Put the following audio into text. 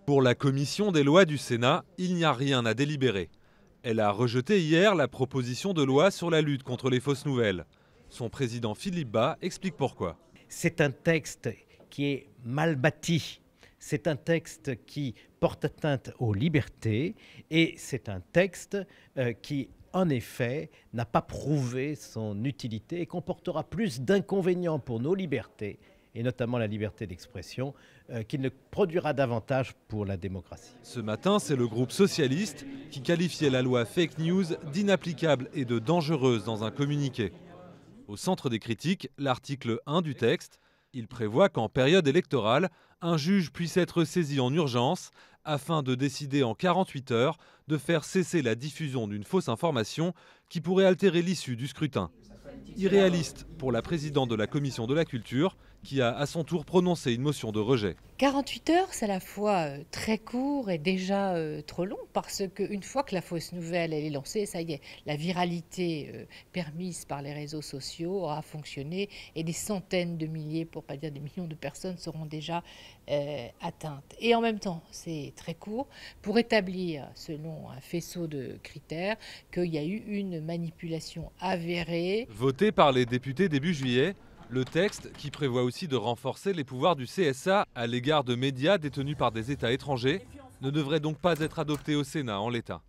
Pour la commission des lois du Sénat, il n'y a rien à délibérer. Elle a rejeté hier la proposition de loi sur la lutte contre les fausses nouvelles. Son président Philippe Bas explique pourquoi. C'est un texte qui est mal bâti. C'est un texte qui porte atteinte aux libertés et c'est un texte qui, en effet, n'a pas prouvé son utilité et comportera plus d'inconvénients pour nos libertés, et notamment la liberté d'expression, qu'il ne produira davantage pour la démocratie. Ce matin, c'est le groupe socialiste qui qualifiait la loi fake news d'inapplicable et de dangereuse dans un communiqué. Au centre des critiques, l'article 1 du texte. Il prévoit qu'en période électorale, un juge puisse être saisi en urgence afin de décider en 48 heures de faire cesser la diffusion d'une fausse information qui pourrait altérer l'issue du scrutin. Irréaliste pour la présidente de la commission de la culture qui a à son tour prononcé une motion de rejet. 48 heures, c'est à la fois très court et déjà trop long parce qu'une fois que la fausse nouvelle elle est lancée, ça y est, la viralité permise par les réseaux sociaux aura fonctionné et des centaines de milliers, pour pas dire des millions de personnes seront déjà atteintes. Et en même temps, c'est très court pour établir, selon un faisceau de critères, qu'il y a eu une manipulation avérée. Voté par les députés début juillet, le texte, qui prévoit aussi de renforcer les pouvoirs du CSA à l'égard de médias détenus par des États étrangers, ne devrait donc pas être adopté au Sénat en l'état.